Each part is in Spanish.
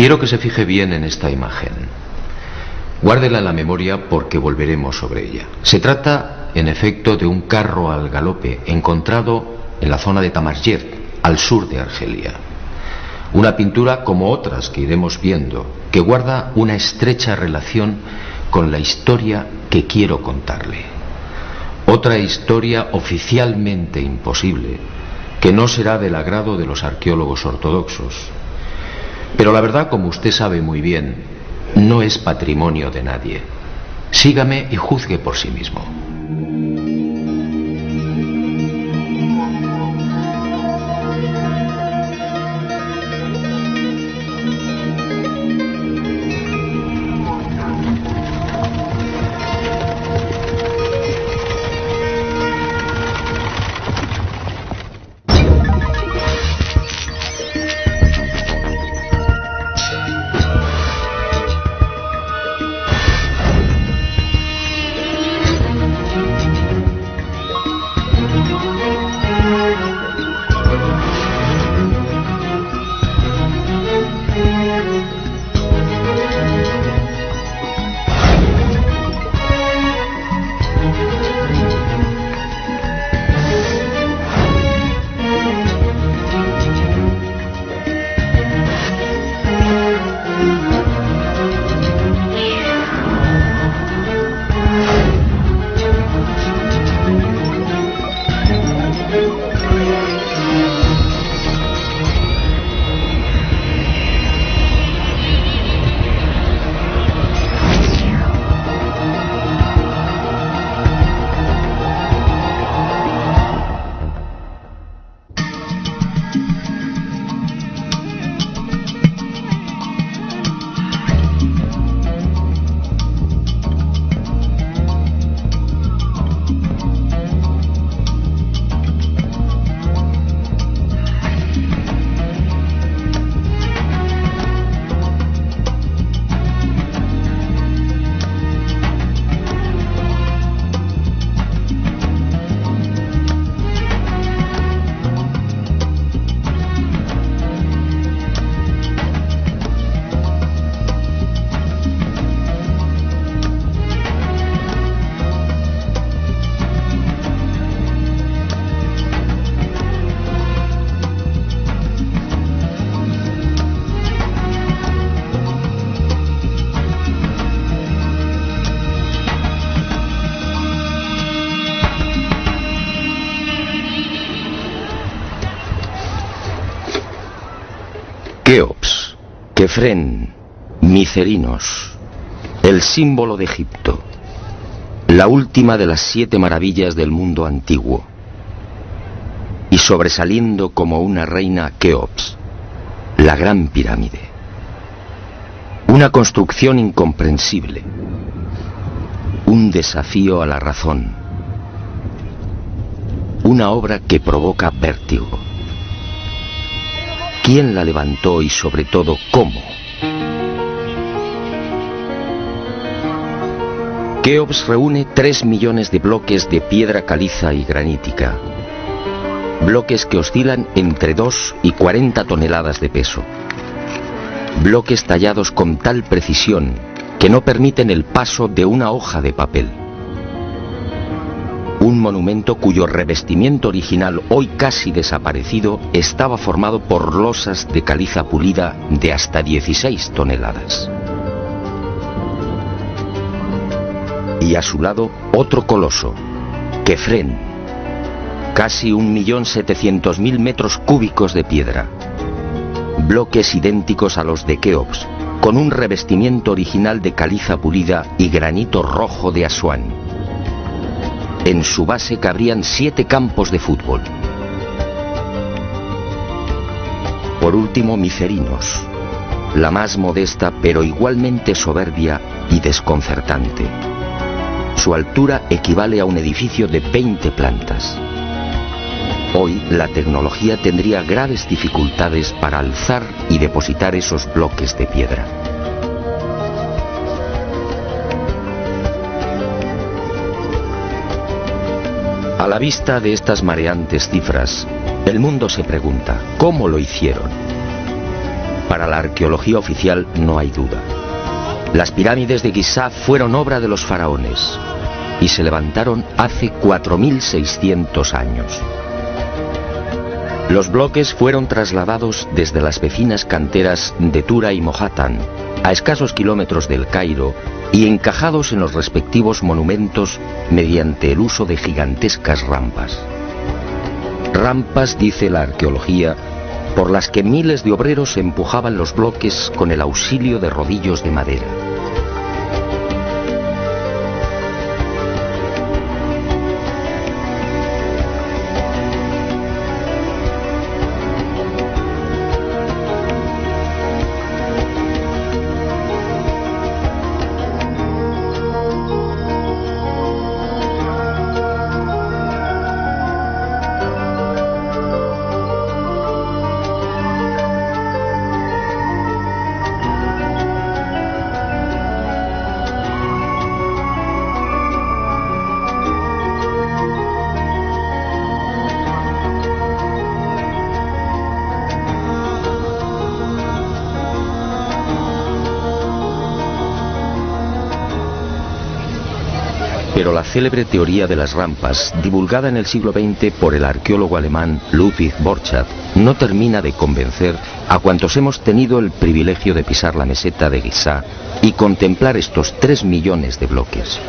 Quiero que se fije bien en esta imagen. Guárdela en la memoria porque volveremos sobre ella. Se trata, en efecto, de un carro al galope encontrado en la zona de Tamarjet, al sur de Argelia. Una pintura como otras que iremos viendo, que guarda una estrecha relación con la historia que quiero contarle. Otra historia oficialmente imposible, que no será del agrado de los arqueólogos ortodoxos. Pero la verdad, como usted sabe muy bien, no es patrimonio de nadie. Sígame y juzgue por sí mismo. Keops, Kefren, Micerinos, el símbolo de Egipto, la última de las 7 maravillas del mundo antiguo, y sobresaliendo como una reina Keops, la gran pirámide. Una construcción incomprensible, un desafío a la razón, una obra que provoca vértigo. ¿Quién la levantó y sobre todo cómo? Keops reúne 3 millones de bloques de piedra caliza y granítica. Bloques que oscilan entre 2 y 40 toneladas de peso. Bloques tallados con tal precisión que no permiten el paso de una hoja de papel. Un monumento cuyo revestimiento original, hoy casi desaparecido, estaba formado por losas de caliza pulida de hasta 16 toneladas. Y a su lado, otro coloso, Kefren, casi 1.700.000 metros cúbicos de piedra. Bloques idénticos a los de Keops, con un revestimiento original de caliza pulida y granito rojo de Asuán. En su base cabrían 7 campos de fútbol. Por último, Micerinos, la más modesta pero igualmente soberbia y desconcertante. Su altura equivale a un edificio de 20 plantas. Hoy la tecnología tendría graves dificultades para alzar y depositar esos bloques de piedra. A la vista de estas mareantes cifras, el mundo se pregunta, ¿cómo lo hicieron? Para la arqueología oficial no hay duda. Las pirámides de Giza fueron obra de los faraones y se levantaron hace 4.600 años. Los bloques fueron trasladados desde las vecinas canteras de Tura y Mohatan, a escasos kilómetros del Cairo, y encajados en los respectivos monumentos mediante el uso de gigantescas rampas. Rampas, dice la arqueología, por las que miles de obreros empujaban los bloques con el auxilio de rodillos de madera. Pero la célebre teoría de las rampas, divulgada en el siglo XX por el arqueólogo alemán Ludwig Borchardt, no termina de convencer a cuantos hemos tenido el privilegio de pisar la meseta de Giza y contemplar estos 3 millones de bloques.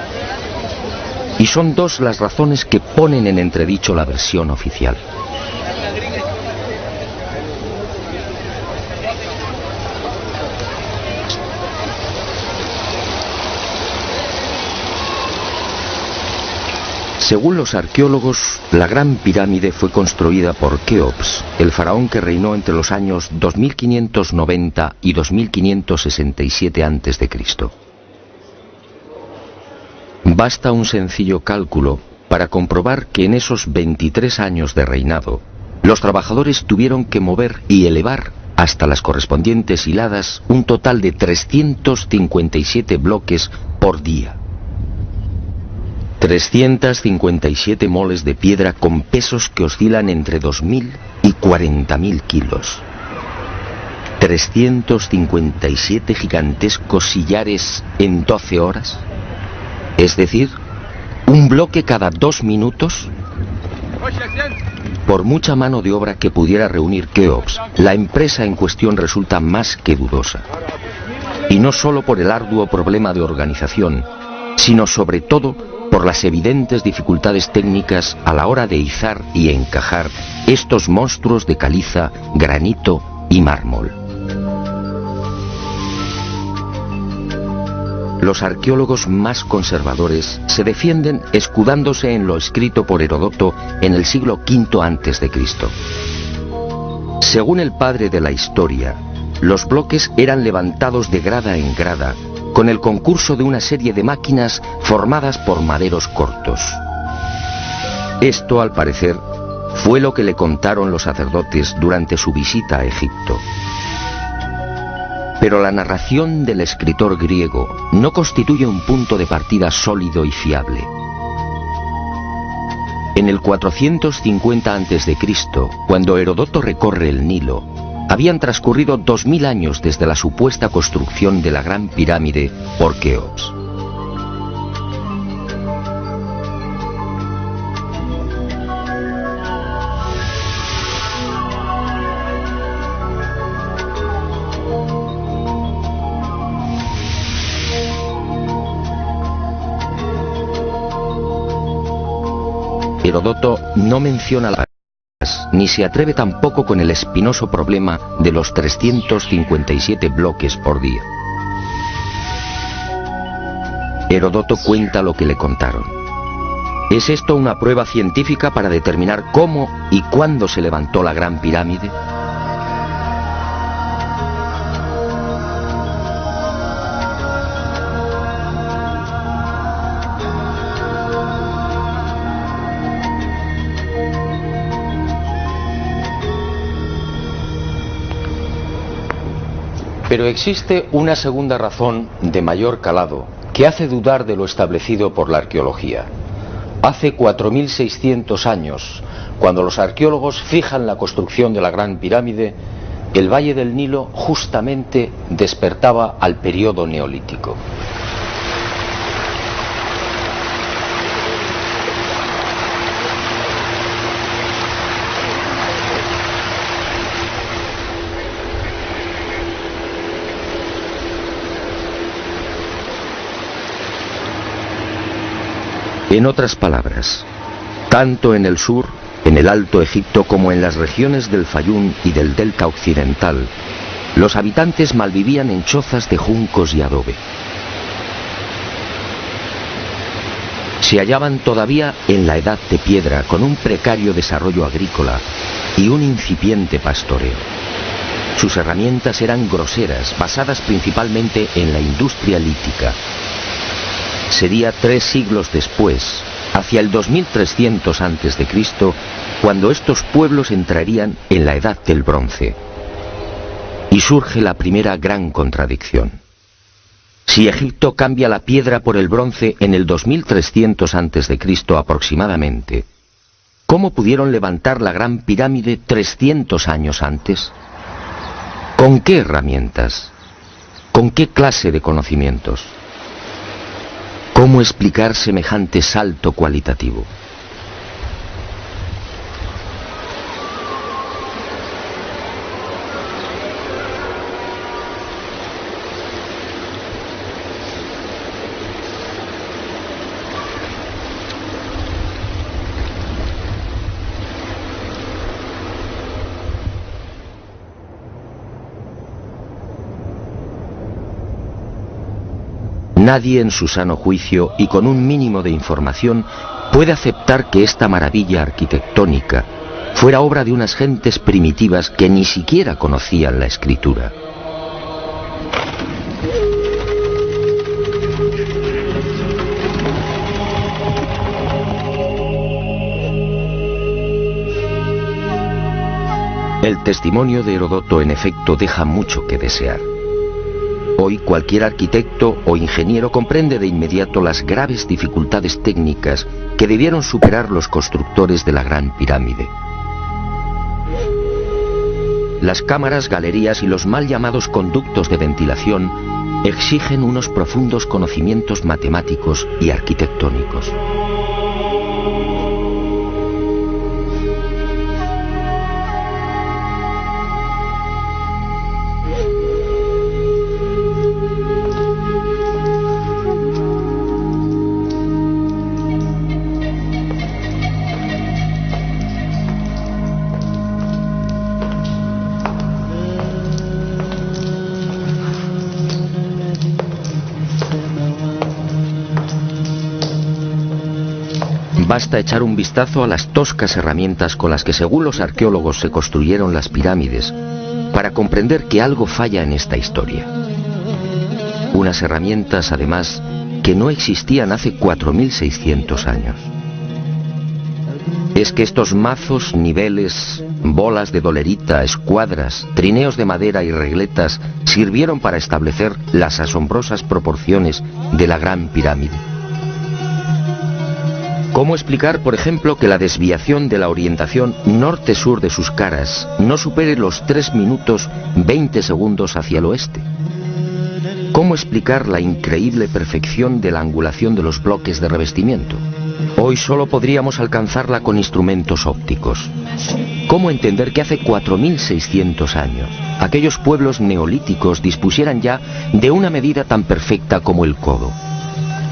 Y son dos las razones que ponen en entredicho la versión oficial. Según los arqueólogos, la Gran Pirámide fue construida por Keops, el faraón que reinó entre los años 2590 y 2567 a.C. Basta un sencillo cálculo para comprobar que en esos 23 años de reinado, los trabajadores tuvieron que mover y elevar hasta las correspondientes hiladas un total de 357 bloques por día. 357 moles de piedra con pesos que oscilan entre 2.000 y 40.000 kilos. 357 gigantescos sillares en 12 horas. Es decir, un bloque cada 2 minutos. Por mucha mano de obra que pudiera reunir Keops, la empresa en cuestión resulta más que dudosa. Y no solo por el arduo problema de organización, sino sobre todo por las evidentes dificultades técnicas a la hora de izar y encajar estos monstruos de caliza, granito y mármol. Los arqueólogos más conservadores se defienden escudándose en lo escrito por Heródoto en el siglo V a.C. Según el padre de la historia, los bloques eran levantados de grada en grada con el concurso de una serie de máquinas formadas por maderos cortos. Esto, al parecer, fue lo que le contaron los sacerdotes durante su visita a Egipto. Pero la narración del escritor griego no constituye un punto de partida sólido y fiable. En el 450 a.C., cuando Heródoto recorre el Nilo, habían transcurrido 2000 años desde la supuesta construcción de la Gran Pirámide por Keops. Heródoto no menciona la ni se atreve tampoco con el espinoso problema de los 357 bloques por día. Heródoto cuenta lo que le contaron. ¿Es esto una prueba científica para determinar cómo y cuándo se levantó la Gran Pirámide? Pero existe una segunda razón de mayor calado que hace dudar de lo establecido por la arqueología. Hace 4.600 años, cuando los arqueólogos fijan la construcción de la Gran Pirámide, el valle del Nilo justamente despertaba al periodo neolítico. En otras palabras, tanto en el sur, en el Alto Egipto, como en las regiones del Fayum y del delta occidental, los habitantes malvivían en chozas de juncos y adobe. Se hallaban todavía en la edad de piedra, con un precario desarrollo agrícola y un incipiente pastoreo. Sus herramientas eran groseras, basadas principalmente en la industria lítica. Sería 3 siglos después, hacia el 2300 a.C., cuando estos pueblos entrarían en la Edad del Bronce. Y surge la primera gran contradicción. Si Egipto cambia la piedra por el bronce en el 2300 a.C. aproximadamente, ¿cómo pudieron levantar la Gran Pirámide 300 años antes? ¿Con qué herramientas? ¿Con qué clase de conocimientos? ¿Cómo explicar semejante salto cualitativo? Nadie en su sano juicio y con un mínimo de información puede aceptar que esta maravilla arquitectónica fuera obra de unas gentes primitivas que ni siquiera conocían la escritura. El testimonio de Heródoto, en efecto, deja mucho que desear. Hoy cualquier arquitecto o ingeniero comprende de inmediato las graves dificultades técnicas que debieron superar los constructores de la Gran Pirámide. Las cámaras, galerías y los mal llamados conductos de ventilación exigen unos profundos conocimientos matemáticos y arquitectónicos. Basta echar un vistazo a las toscas herramientas con las que, según los arqueólogos, se construyeron las pirámides, para comprender que algo falla en esta historia. Unas herramientas, además, que no existían hace 4600 años. Es que estos mazos, niveles, bolas de dolerita, escuadras, trineos de madera y regletas sirvieron para establecer las asombrosas proporciones de la Gran Pirámide. ¿Cómo explicar, por ejemplo, que la desviación de la orientación norte-sur de sus caras no supere los 3 minutos 20 segundos hacia el oeste? ¿Cómo explicar la increíble perfección de la angulación de los bloques de revestimiento? Hoy solo podríamos alcanzarla con instrumentos ópticos. ¿Cómo entender que hace 4600 años aquellos pueblos neolíticos dispusieran ya de una medida tan perfecta como el codo?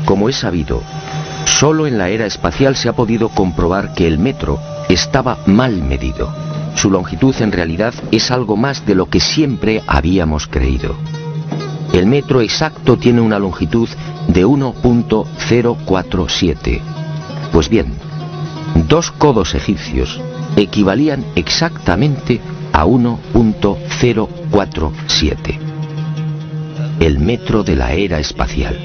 Como es sabido, solo en la era espacial se ha podido comprobar que el metro estaba mal medido. Su longitud en realidad es algo más de lo que siempre habíamos creído. El metro exacto tiene una longitud de 1.047. Pues bien, 2 codos egipcios equivalían exactamente a 1.047. El metro de la era espacial.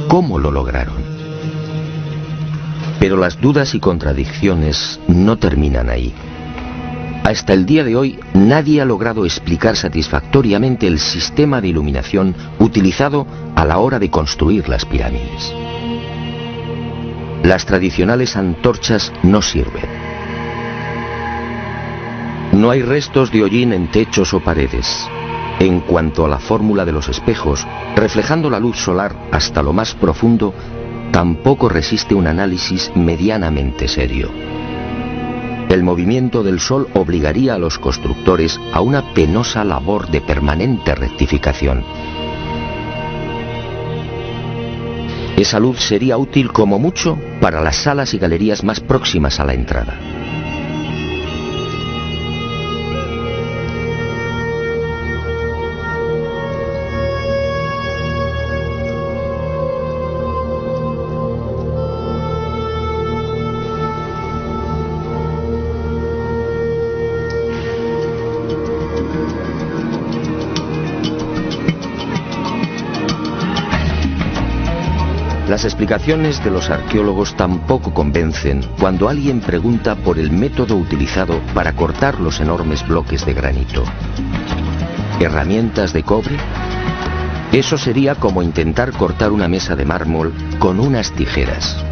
¿Cómo lo lograron? Pero las dudas y contradicciones no terminan ahí. Hasta el día de hoy, nadie ha logrado explicar satisfactoriamente el sistema de iluminación utilizado a la hora de construir las pirámides. Las tradicionales antorchas no sirven. No hay restos de hollín en techos o paredes. En cuanto a la fórmula de los espejos, reflejando la luz solar hasta lo más profundo, tampoco resiste un análisis medianamente serio. El movimiento del Sol obligaría a los constructores a una penosa labor de permanente rectificación. Esa luz sería útil como mucho para las salas y galerías más próximas a la entrada. Las explicaciones de los arqueólogos tampoco convencen cuando alguien pregunta por el método utilizado para cortar los enormes bloques de granito. ¿Herramientas de cobre? Eso sería como intentar cortar una mesa de mármol con unas tijeras.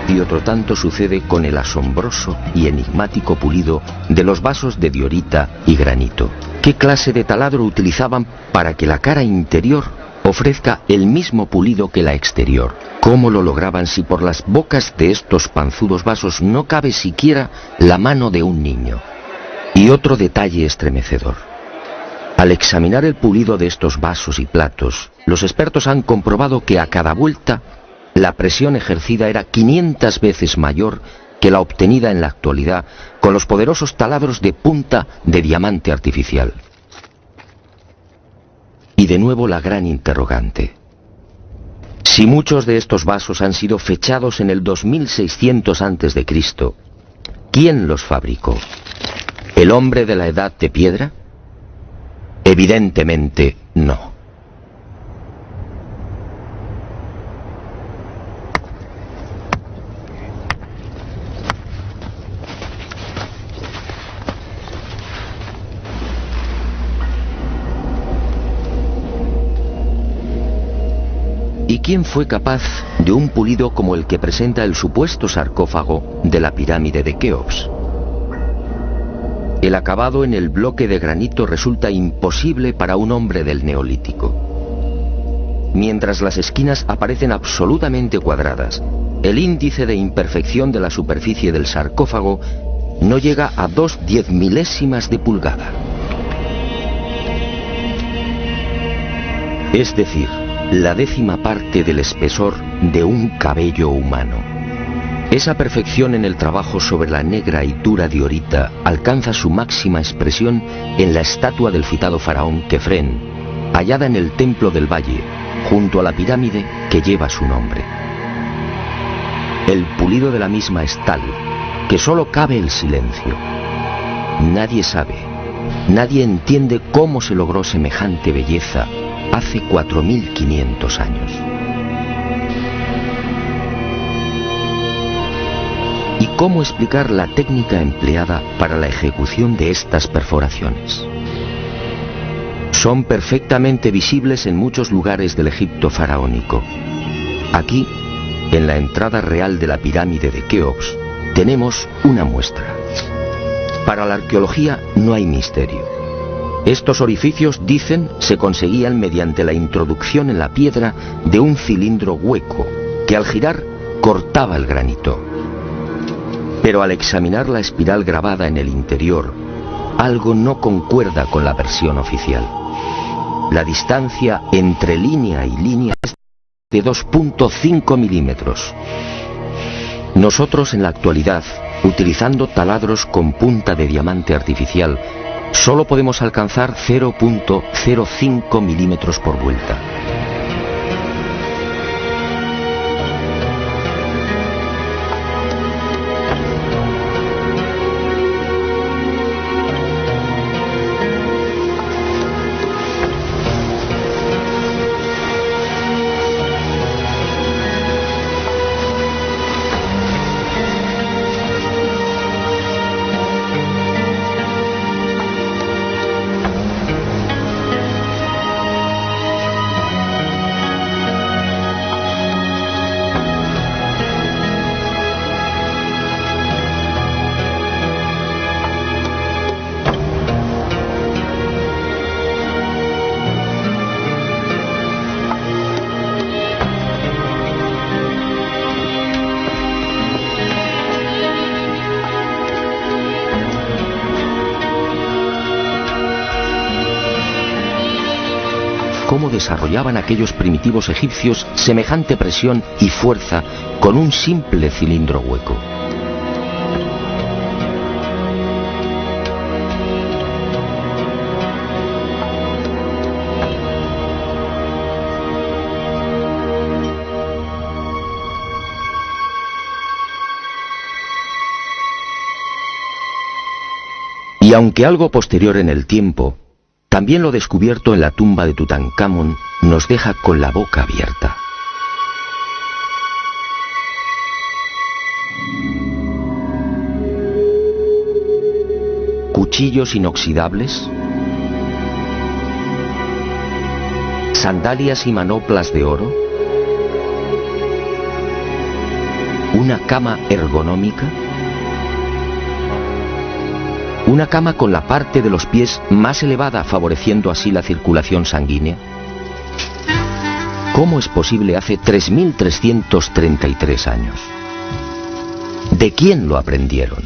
Y otro tanto sucede con el asombroso y enigmático pulido de los vasos de diorita y granito. ¿Qué clase de taladro utilizaban para que la cara interior ofrezca el mismo pulido que la exterior? ¿Cómo lo lograban si por las bocas de estos panzudos vasos no cabe siquiera la mano de un niño? Y otro detalle estremecedor. Al examinar el pulido de estos vasos y platos, los expertos han comprobado que a cada vuelta la presión ejercida era 500 veces mayor que la obtenida en la actualidad con los poderosos taladros de punta de diamante artificial. Y de nuevo la gran interrogante. Si muchos de estos vasos han sido fechados en el 2600 a.C., ¿quién los fabricó? ¿El hombre de la edad de piedra? Evidentemente no. ¿Y quién fue capaz de un pulido como el que presenta el supuesto sarcófago de la pirámide de Keops? El acabado en el bloque de granito resulta imposible para un hombre del Neolítico. Mientras las esquinas aparecen absolutamente cuadradas, el índice de imperfección de la superficie del sarcófago no llega a 2/10 milésimas de pulgada. Es decir, la 10ª parte del espesor de un cabello humano. Esa perfección en el trabajo sobre la negra y dura diorita alcanza su máxima expresión en la estatua del citado faraón Kefren, hallada en el Templo del Valle, junto a la pirámide que lleva su nombre. El pulido de la misma es tal que solo cabe el silencio. Nadie sabe, nadie entiende cómo se logró semejante belleza hace 4500 años. ¿Y cómo explicar la técnica empleada para la ejecución de estas perforaciones? Son perfectamente visibles en muchos lugares del Egipto faraónico. Aquí, en la entrada real de la pirámide de Keops, tenemos una muestra. Para la arqueología no hay misterio. Estos orificios, dicen, se conseguían mediante la introducción en la piedra de un cilindro hueco que al girar cortaba el granito. Pero al examinar la espiral grabada en el interior, algo no concuerda con la versión oficial. La distancia entre línea y línea es de 2.5 milímetros. Nosotros en la actualidad, utilizando taladros con punta de diamante artificial, solo podemos alcanzar 0.05 milímetros por vuelta. cómo desarrollaban aquellos primitivos egipcios semejante presión y fuerza con un simple cilindro hueco. Y aunque algo posterior en el tiempo, también lo descubierto en la tumba de Tutankamón nos deja con la boca abierta. Cuchillos inoxidables, sandalias y manoplas de oro, una cama ergonómica, una cama con la parte de los pies más elevada, favoreciendo así la circulación sanguínea. ¿Cómo es posible hace 3.333 años? ¿De quién lo aprendieron?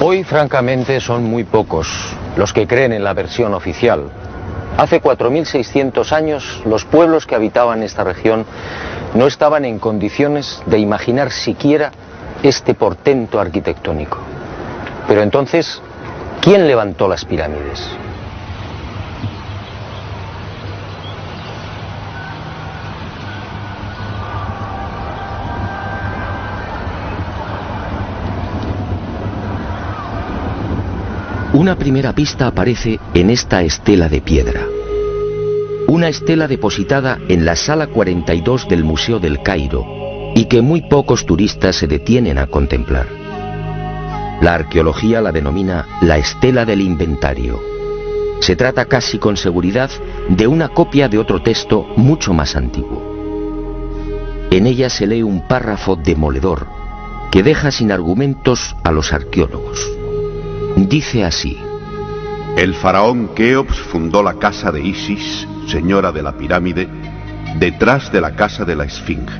Hoy, francamente, son muy pocos los que creen en la versión oficial. Hace 4.600 años, los pueblos que habitaban esta región no estaban en condiciones de imaginar siquiera este portento arquitectónico. Pero entonces, ¿quién levantó las pirámides? Una primera pista aparece en esta estela de piedra. Una estela depositada en la sala 42 del Museo del Cairo y que muy pocos turistas se detienen a contemplar. La arqueología la denomina la estela del inventario. Se trata casi con seguridad de una copia de otro texto mucho más antiguo. En ella se lee un párrafo demoledor que deja sin argumentos a los arqueólogos. Dice así: el faraón Keops fundó la casa de Isis, señora de la pirámide, detrás de la casa de la Esfinge.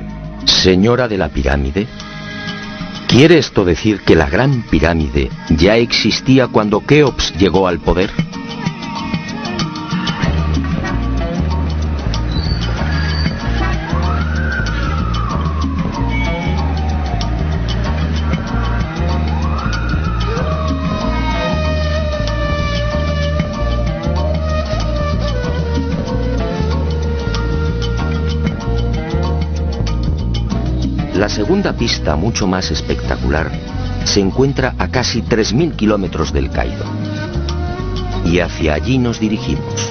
¿Señora de la pirámide? ¿Quiere esto decir que la gran pirámide ya existía cuando Keops llegó al poder? La segunda pista, mucho más espectacular, se encuentra a casi 3.000 kilómetros del Cairo. Y hacia allí nos dirigimos.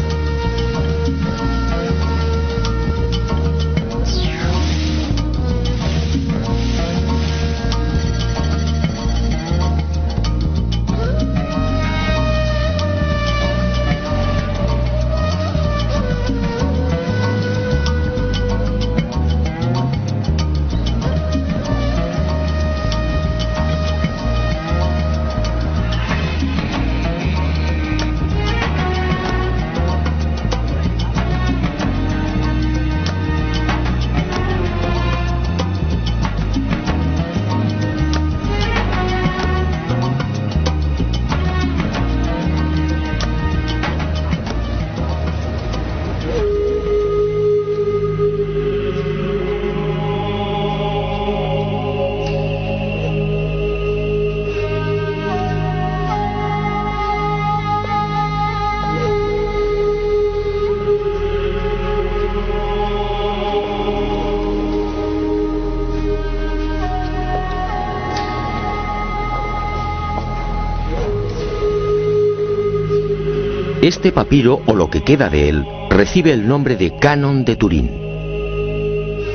Este papiro, o lo que queda de él, recibe el nombre de Canon de Turín.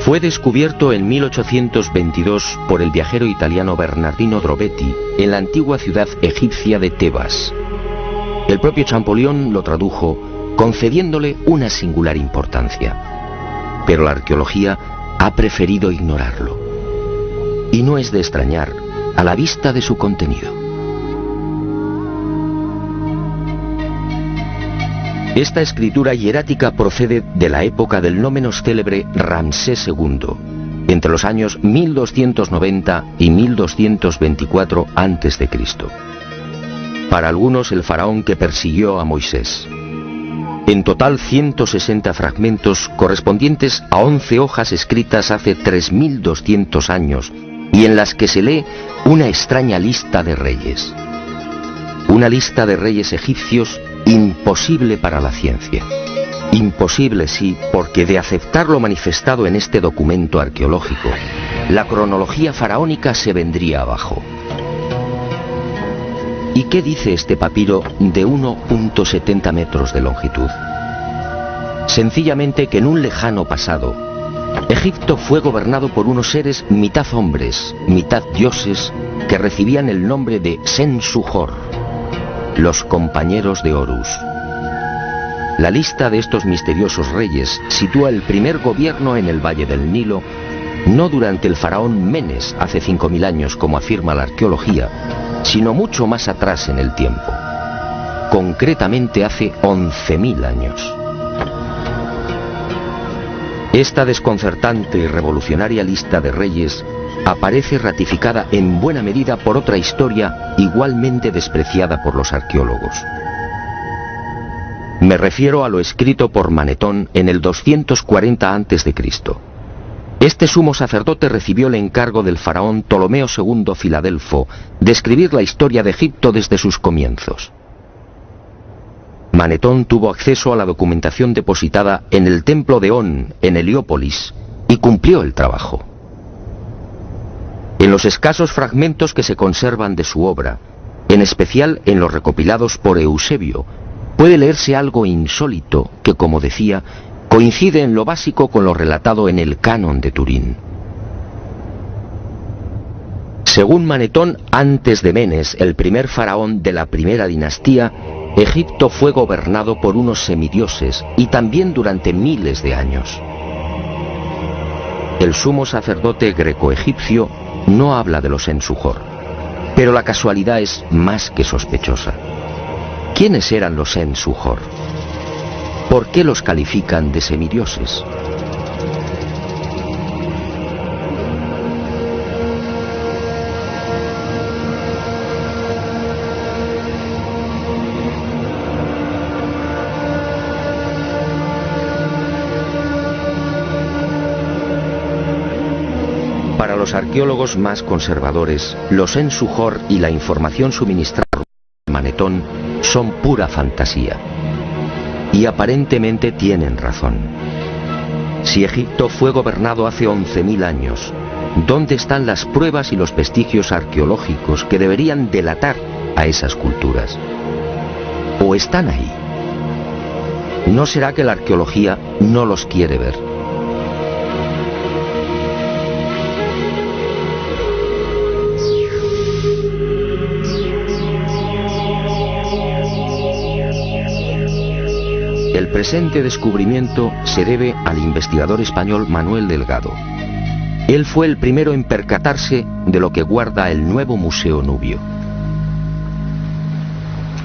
Fue descubierto en 1822 por el viajero italiano Bernardino Drobetti en la antigua ciudad egipcia de Tebas. El propio Champollion lo tradujo, concediéndole una singular importancia. Pero la arqueología ha preferido ignorarlo. Y no es de extrañar a la vista de su contenido. Esta escritura hierática procede de la época del no menos célebre Ramsés II, entre los años 1290 y 1224 a.C. Para algunos, el faraón que persiguió a Moisés. En total, 160 fragmentos correspondientes a 11 hojas escritas hace 3200 años y en las que se lee una extraña lista de reyes. Una lista de reyes egipcios imposible para la ciencia. Imposible, sí, porque de aceptar lo manifestado en este documento arqueológico, la cronología faraónica se vendría abajo. ¿Y qué dice este papiro de 1,70 metros de longitud? Sencillamente que en un lejano pasado, Egipto fue gobernado por unos seres mitad hombres, mitad dioses, que recibían el nombre de Sen-Suhor, los compañeros de Horus. La lista de estos misteriosos reyes sitúa el primer gobierno en el Valle del Nilo, no durante el faraón Menes hace 5000 años como afirma la arqueología, sino mucho más atrás en el tiempo, concretamente hace 11.000 años. Esta desconcertante y revolucionaria lista de reyes aparece ratificada en buena medida por otra historia igualmente despreciada por los arqueólogos. Me refiero a lo escrito por Manetón en el 240 a.C. Este sumo sacerdote recibió el encargo del faraón Ptolomeo II Filadelfo de escribir la historia de Egipto desde sus comienzos. Manetón tuvo acceso a la documentación depositada en el templo de On, en Heliópolis, y cumplió el trabajo. En los escasos fragmentos que se conservan de su obra, en especial en los recopilados por Eusebio, puede leerse algo insólito que, como decía, coincide en lo básico con lo relatado en el Canon de Turín. Según Manetón, antes de Menes, el primer faraón de la primera dinastía, Egipto fue gobernado por unos semidioses y también durante miles de años. El sumo sacerdote greco-egipcio no habla de los Sen-Suhor, pero la casualidad es más que sospechosa. ¿Quiénes eran los Sen-Suhor? ¿Por qué los califican de semidioses? Para los arqueólogos más conservadores, los Sen-Suhor y la información suministrada por Manetón son pura fantasía. Y aparentemente tienen razón. Si Egipto fue gobernado hace 11.000 años, ¿dónde están las pruebas y los vestigios arqueológicos que deberían delatar a esas culturas? ¿O están ahí? ¿No será que la arqueología no los quiere ver? El presente descubrimiento se debe al investigador español Manuel Delgado. Él fue el primero en percatarse de lo que guarda el nuevo Museo Nubio.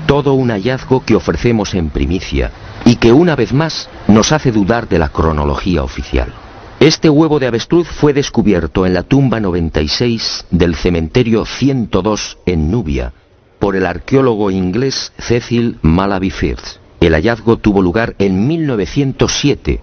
Todo un hallazgo que ofrecemos en primicia y que una vez más nos hace dudar de la cronología oficial. Este huevo de avestruz fue descubierto en la tumba 96 del cementerio 102 en Nubia por el arqueólogo inglés Cecil Malaby Firth. El hallazgo tuvo lugar en 1907,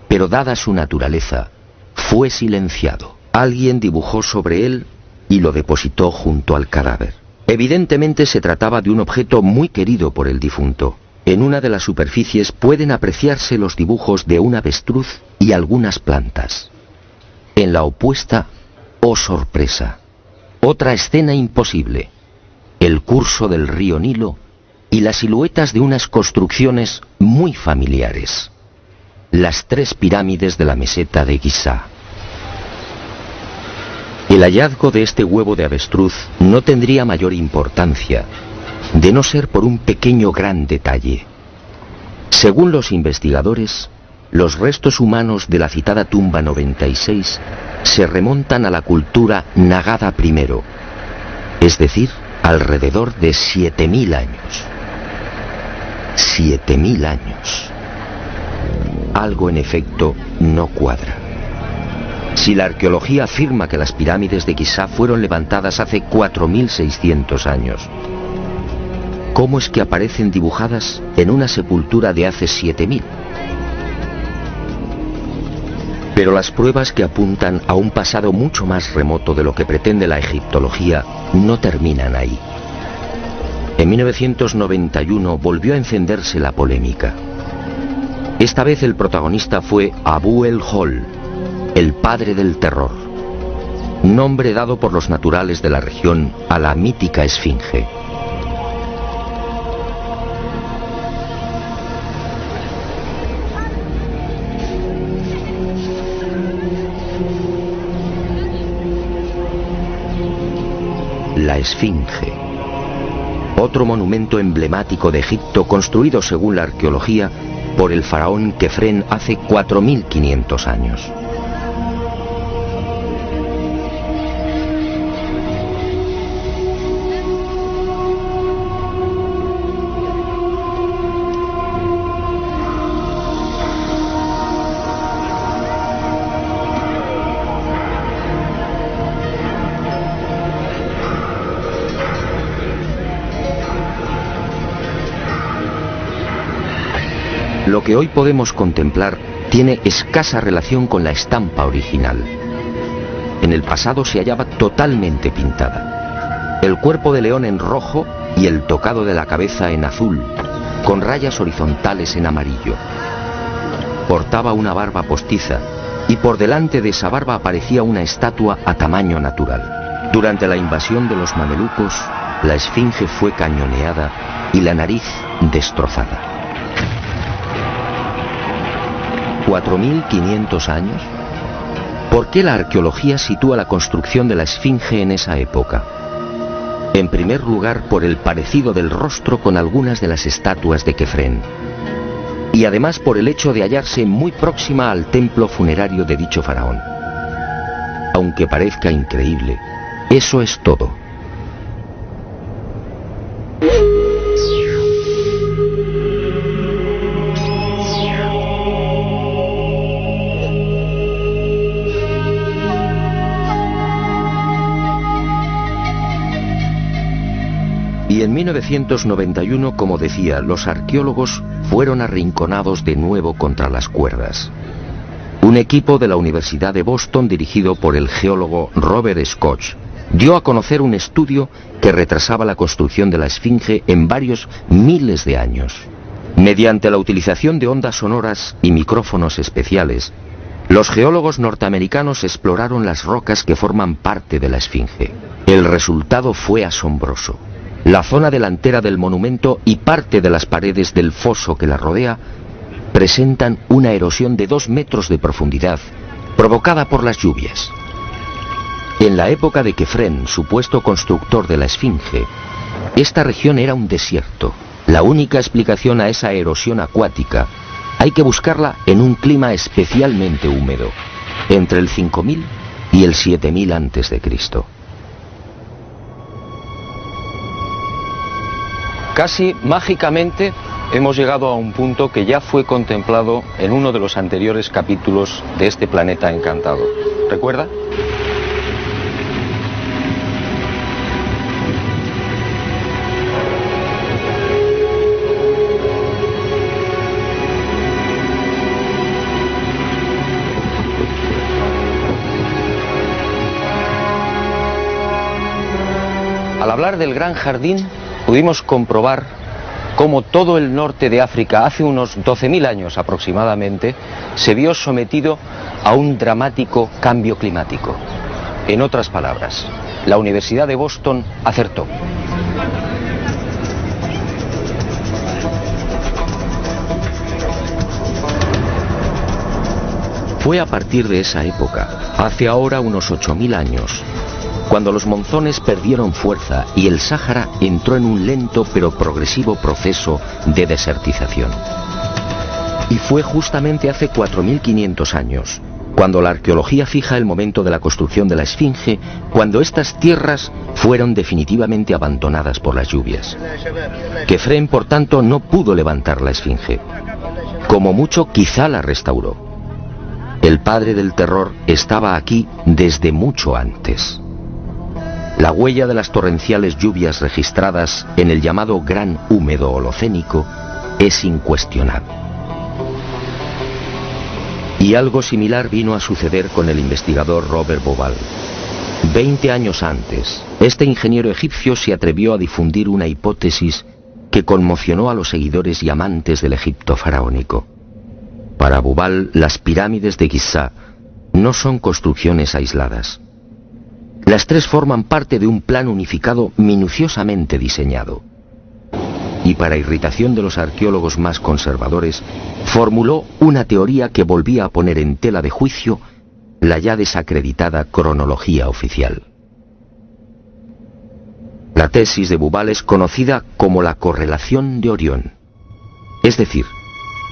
pero dada su naturaleza, fue silenciado. Alguien dibujó sobre él y lo depositó junto al cadáver. Evidentemente se trataba de un objeto muy querido por el difunto. En una de las superficies pueden apreciarse los dibujos de un avestruz y algunas plantas. En la opuesta, oh sorpresa, otra escena imposible: el curso del río Nilo y las siluetas de unas construcciones muy familiares. Las 3 pirámides de la meseta de Giza. El hallazgo de este huevo de avestruz no tendría mayor importancia, de no ser por un pequeño gran detalle. Según los investigadores, los restos humanos de la citada tumba 96 se remontan a la cultura Nagada I, es decir, alrededor de 7000 años. 7000 años. Algo en efecto no cuadra. Si la arqueología afirma que las pirámides de Giza fueron levantadas hace 4600 años, ¿cómo es que aparecen dibujadas en una sepultura de hace 7000? Pero las pruebas que apuntan a un pasado mucho más remoto de lo que pretende la egiptología no terminan ahí. En 1991 volvió a encenderse la polémica. Esta vez el protagonista fue Abu el-Hol, el padre del terror, nombre dado por los naturales de la región a la mítica esfinge. La esfinge, otro monumento emblemático de Egipto construido según la arqueología por el faraón Kefren hace 4500 años. Lo que hoy podemos contemplar tiene escasa relación con la estampa original. En el pasado se hallaba totalmente pintada. El cuerpo de león en rojo y el tocado de la cabeza en azul, con rayas horizontales en amarillo. Portaba una barba postiza y por delante de esa barba aparecía una estatua a tamaño natural. Durante la invasión de los mamelucos, la esfinge fue cañoneada y la nariz destrozada. 4500 años. ¿Por qué la arqueología sitúa la construcción de la esfinge en esa época? En primer lugar, por el parecido del rostro con algunas de las estatuas de Kefren. Y además por el hecho de hallarse muy próxima al templo funerario de dicho faraón. Aunque parezca increíble, eso es todo. Y en 1991, como decía, los arqueólogos fueron arrinconados de nuevo contra las cuerdas. Un equipo de la Universidad de Boston, dirigido por el geólogo Robert Scott, dio a conocer un estudio que retrasaba la construcción de la esfinge en varios miles de años. Mediante la utilización de ondas sonoras y micrófonos especiales, los geólogos norteamericanos exploraron las rocas que forman parte de la esfinge. El resultado fue asombroso. La zona delantera del monumento y parte de las paredes del foso que la rodea presentan una erosión de 2 metros de profundidad, provocada por las lluvias. En la época de Kefren, supuesto constructor de la esfinge, esta región era un desierto. La única explicación a esa erosión acuática hay que buscarla en un clima especialmente húmedo, entre el 5000 y el 7000 a.C. Casi mágicamente hemos llegado a un punto que ya fue contemplado en uno de los anteriores capítulos de este planeta encantado. ¿Recuerda? Al hablar del Gran Jardín, pudimos comprobar cómo todo el norte de África, hace unos 12.000 años aproximadamente, se vio sometido a un dramático cambio climático. En otras palabras, la Universidad de Boston acertó. Fue a partir de esa época, hace ahora unos 8000 años, cuando los monzones perdieron fuerza y el Sáhara entró en un lento pero progresivo proceso de desertización. Y fue justamente hace 4500 años, cuando la arqueología fija el momento de la construcción de la Esfinge, cuando estas tierras fueron definitivamente abandonadas por las lluvias. Kefren, por tanto, no pudo levantar la Esfinge. Como mucho, quizá la restauró. El padre del terror estaba aquí desde mucho antes. La huella de las torrenciales lluvias registradas en el llamado Gran Húmedo Holocénico es incuestionable. Y algo similar vino a suceder con el investigador Robert Bauval. 20 años antes, este ingeniero egipcio se atrevió a difundir una hipótesis que conmocionó a los seguidores y amantes del Egipto faraónico. Para Bauval, las pirámides de Giza no son construcciones aisladas. Las tres forman parte de un plan unificado minuciosamente diseñado. Y para irritación de los arqueólogos más conservadores, formuló una teoría que volvía a poner en tela de juicio la ya desacreditada cronología oficial. La tesis de Bauval es conocida como la correlación de Orión, es decir,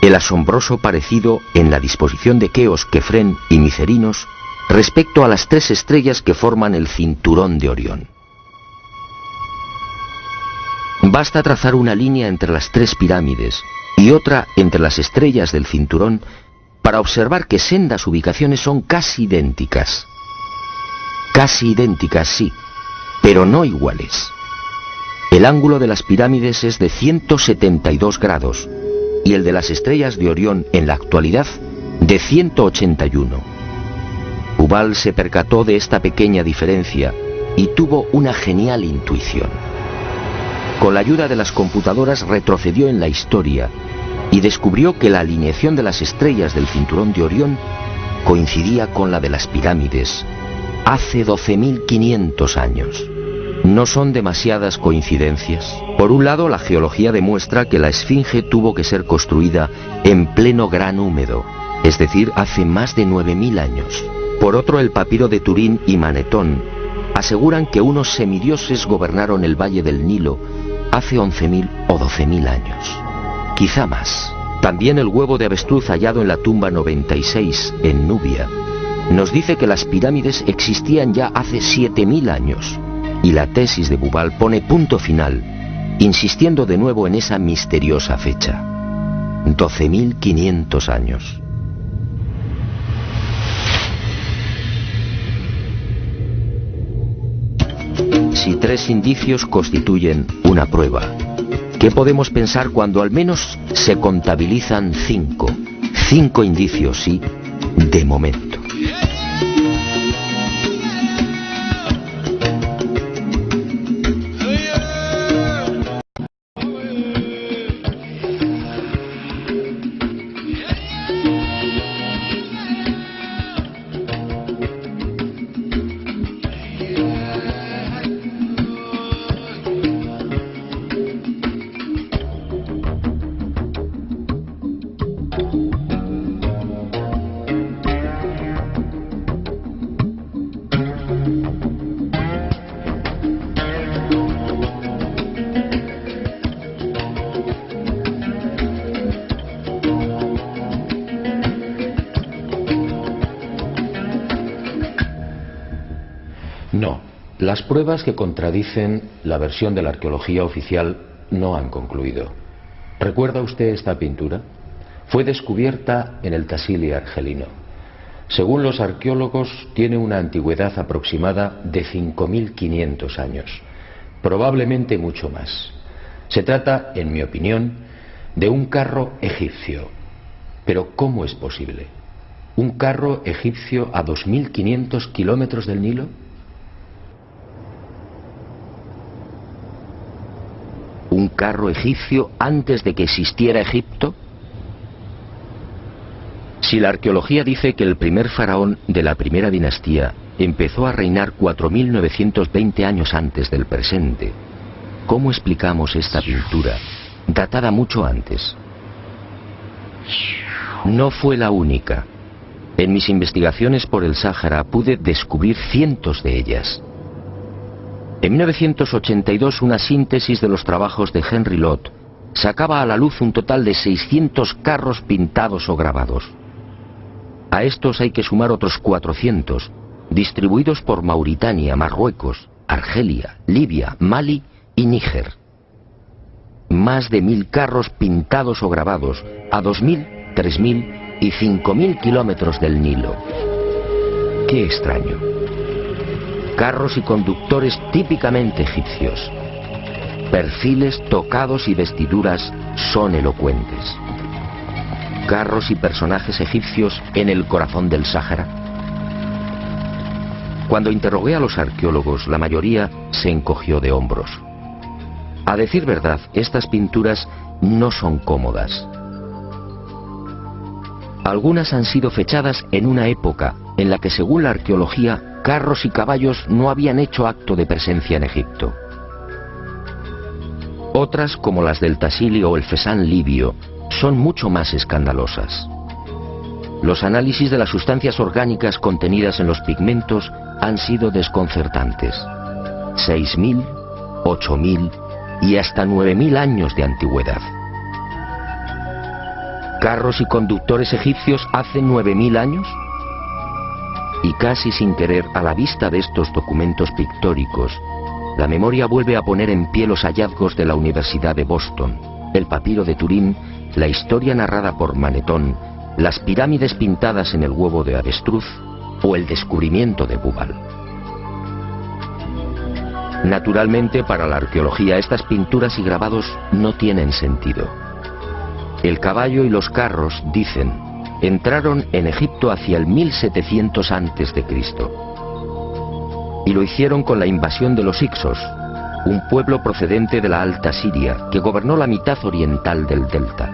el asombroso parecido en la disposición de Keos, Kefren y Micerinos respecto a las tres estrellas que forman el cinturón de Orión. Basta trazar una línea entre las tres pirámides y otra entre las estrellas del cinturón para observar que sendas ubicaciones son casi idénticas. Casi idénticas, sí, pero no iguales. El ángulo de las pirámides es de 172 grados y el de las estrellas de Orión en la actualidad de 181. Bauval se percató de esta pequeña diferencia y tuvo una genial intuición. Con la ayuda de las computadoras retrocedió en la historia y descubrió que la alineación de las estrellas del cinturón de Orión coincidía con la de las pirámides hace 12.500 años. No son demasiadas coincidencias. Por un lado, la geología demuestra que la Esfinge tuvo que ser construida en pleno Gran Húmedo, es decir, hace más de 9.000 años. Por otro, el papiro de Turín y Manetón aseguran que unos semidioses gobernaron el valle del Nilo hace 11.000 o 12.000 años. Quizá más. También el huevo de avestruz hallado en la tumba 96 en Nubia nos dice que las pirámides existían ya hace 7.000 años. Y la tesis de Bauval pone punto final, insistiendo de nuevo en esa misteriosa fecha. 12.500 años. Si tres indicios constituyen una prueba, ¿qué podemos pensar cuando al menos se contabilizan 5? 5 indicios, sí, de momento. No, las pruebas que contradicen la versión de la arqueología oficial no han concluido. ¿Recuerda usted esta pintura? Fue descubierta en el Tassili argelino. Según los arqueólogos, tiene una antigüedad aproximada de 5.500 años, probablemente mucho más. Se trata, en mi opinión, de un carro egipcio. Pero ¿cómo es posible? ¿Un carro egipcio a 2.500 kilómetros del Nilo? ¿Un carro egipcio antes de que existiera Egipto? Si la arqueología dice que el primer faraón de la primera dinastía empezó a reinar 4.920 años antes del presente, ¿cómo explicamos esta pintura, datada mucho antes? No fue la única. En mis investigaciones por el Sáhara pude descubrir cientos de ellas. En 1982, una síntesis de los trabajos de Henry Lott sacaba a la luz un total de 600 carros pintados o grabados. A estos hay que sumar otros 400, distribuidos por Mauritania, Marruecos, Argelia, Libia, Mali y Níger. Más de 1000 carros pintados o grabados a 2000, 3000 y 5000 kilómetros del Nilo. Qué extraño. Carros y conductores típicamente egipcios. Perfiles, tocados y vestiduras son elocuentes. Carros y personajes egipcios en el corazón del Sáhara. Cuando interrogué a los arqueólogos, la mayoría se encogió de hombros. A decir verdad, estas pinturas no son cómodas. Algunas han sido fechadas en una época en la que, según la arqueología, carros y caballos no habían hecho acto de presencia en Egipto. Otras, como las del Tassili o el Fesán libio, son mucho más escandalosas. Los análisis de las sustancias orgánicas contenidas en los pigmentos han sido desconcertantes. 6000, 8000 y hasta 9000 años de antigüedad. ¿Carros y conductores egipcios hace 9000 años? Y casi sin querer, a la vista de estos documentos pictóricos, la memoria vuelve a poner en pie los hallazgos de la Universidad de Boston, el papiro de Turín, la historia narrada por Manetón, las pirámides pintadas en el huevo de avestruz o el descubrimiento de Bubal. Naturalmente, para la arqueología, estas pinturas y grabados no tienen sentido. El caballo y los carros, dicen, entraron en Egipto hacia el 1700 a.C. Y lo hicieron con la invasión de los Hicsos, un pueblo procedente de la Alta Siria que gobernó la mitad oriental del delta.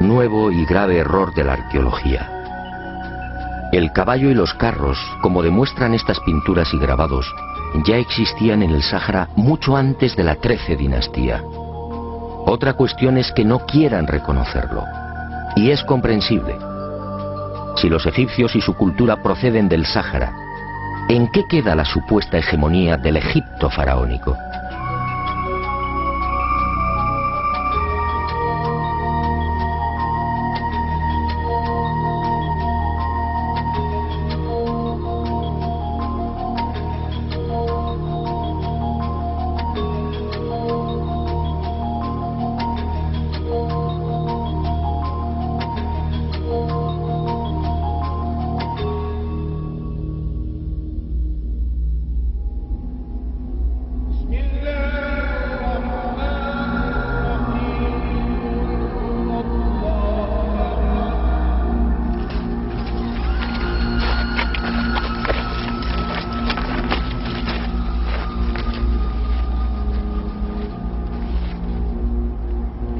Nuevo y grave error de la arqueología. El caballo y los carros, como demuestran estas pinturas y grabados, ya existían en el Sáhara mucho antes de la 13 dinastía. Otra cuestión es que no quieran reconocerlo. Y es comprensible. Si los egipcios y su cultura proceden del Sáhara, ¿en qué queda la supuesta hegemonía del Egipto faraónico?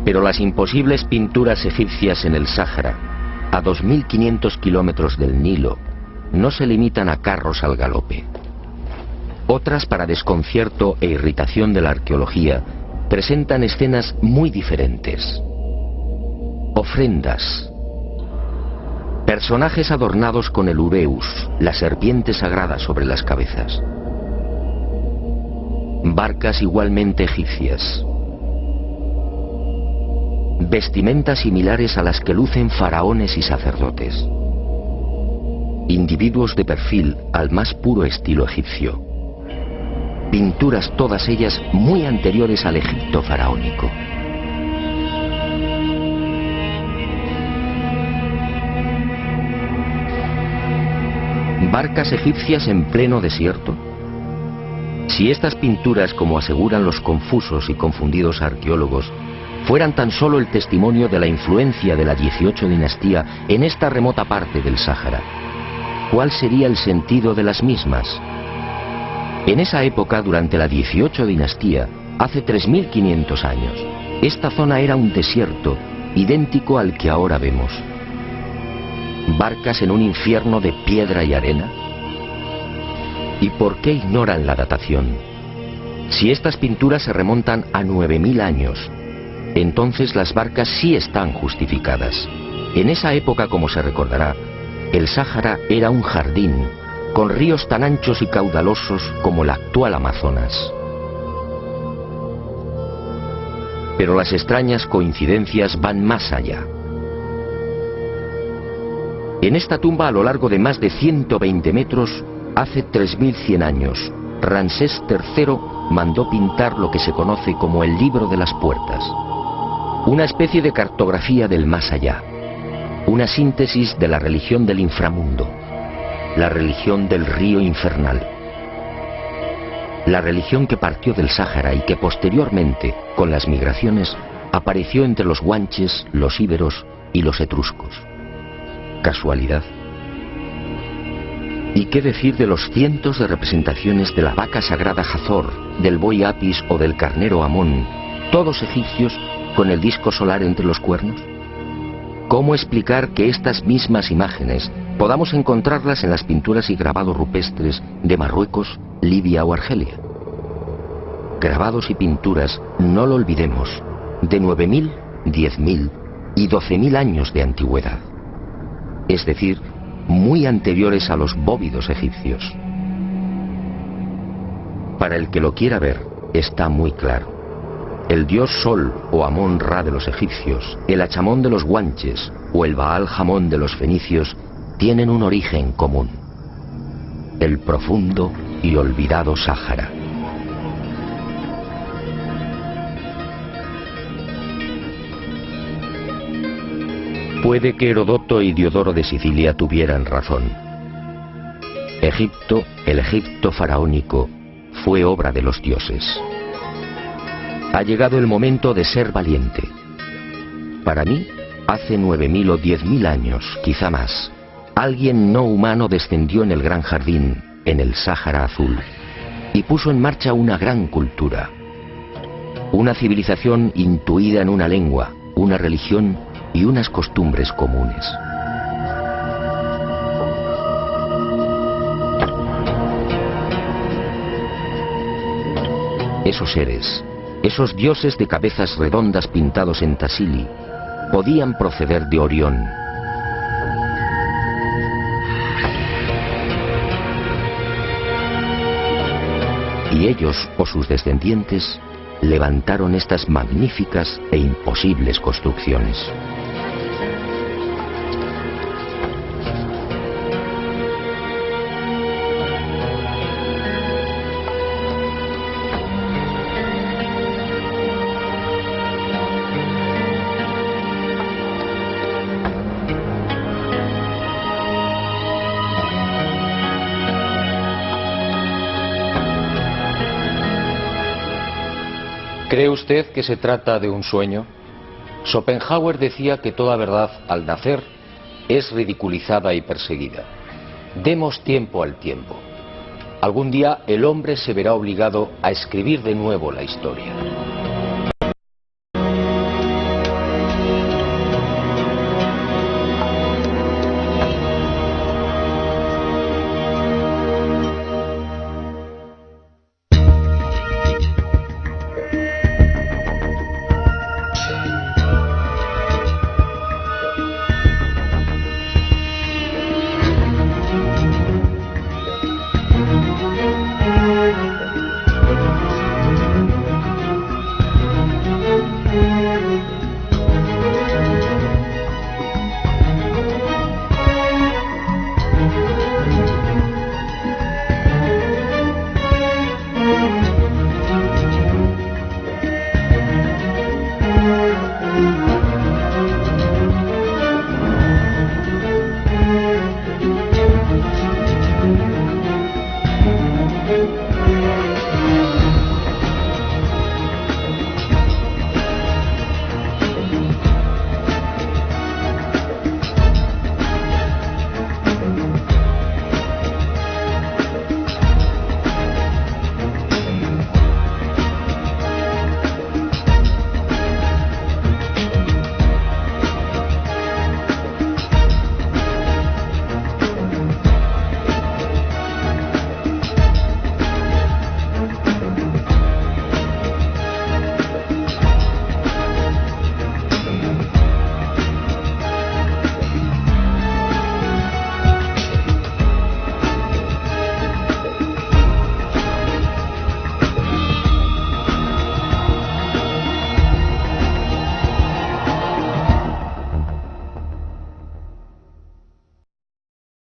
Pero las imposibles pinturas egipcias en el Sáhara, a 2500 kilómetros del Nilo, no se limitan a carros al galope. Otras, para desconcierto e irritación de la arqueología, presentan escenas muy diferentes. Ofrendas. Personajes adornados con el ureus, la serpiente sagrada sobre las cabezas. Barcas igualmente egipcias. Vestimentas similares a las que lucen faraones y sacerdotes. Individuos de perfil al más puro estilo egipcio. Pinturas todas ellas muy anteriores al Egipto faraónico. ¿Barcas egipcias en pleno desierto? Si estas pinturas, como aseguran los confusos y confundidos arqueólogos, fueran tan solo el testimonio de la influencia de la 18 dinastía en esta remota parte del Sáhara, ¿cuál sería el sentido de las mismas? En esa época, durante la 18 dinastía, hace 3500 años, esta zona era un desierto idéntico al que ahora vemos. ¿Barcas en un infierno de piedra y arena? ¿Y por qué ignoran la datación? Si estas pinturas se remontan a 9000 años, entonces las barcas sí están justificadas. En esa época, como se recordará, el Sáhara era un jardín, con ríos tan anchos y caudalosos como el actual Amazonas. Pero las extrañas coincidencias van más allá. En esta tumba, a lo largo de más de 120 metros, hace 3100 años, Ramsés III mandó pintar lo que se conoce como el Libro de las Puertas, una especie de cartografía del más allá, una síntesis de la religión del inframundo, la religión del río infernal, la religión que partió del Sáhara y que posteriormente, con las migraciones, apareció entre los guanches, los íberos y los etruscos. ¿Casualidad? ¿Y qué decir de los cientos de representaciones de la vaca sagrada Hathor, del buey Apis o del carnero Amón, todos egipcios con el disco solar entre los cuernos? ¿Cómo explicar que estas mismas imágenes podamos encontrarlas en las pinturas y grabados rupestres de Marruecos, Libia o Argelia? Grabados y pinturas, no lo olvidemos, de 9.000, 10.000 y 12.000 años de antigüedad, es decir, muy anteriores a los bóvidos egipcios. Para el que lo quiera ver, está muy claro. El dios Sol o Amón-Ra de los egipcios, el Achamón de los guanches o el Baal-Jamón de los fenicios tienen un origen común: el profundo y olvidado Sáhara. Puede que Herodoto y Diodoro de Sicilia tuvieran razón. Egipto, el Egipto faraónico, fue obra de los dioses. Ha llegado el momento de ser valiente. Para mí, hace 9.000 o 10.000 años, quizá más, alguien no humano descendió en el gran jardín, en el Sáhara Azul, y puso en marcha una gran cultura. Una civilización intuida en una lengua, una religión y unas costumbres comunes. Esos seres, esos dioses de cabezas redondas pintados en Tassili, podían proceder de Orión. Y ellos, o sus descendientes, levantaron estas magníficas e imposibles construcciones. ¿Cree usted que se trata de un sueño? Schopenhauer decía que toda verdad, al nacer, es ridiculizada y perseguida. Demos tiempo al tiempo. Algún día el hombre se verá obligado a escribir de nuevo la historia.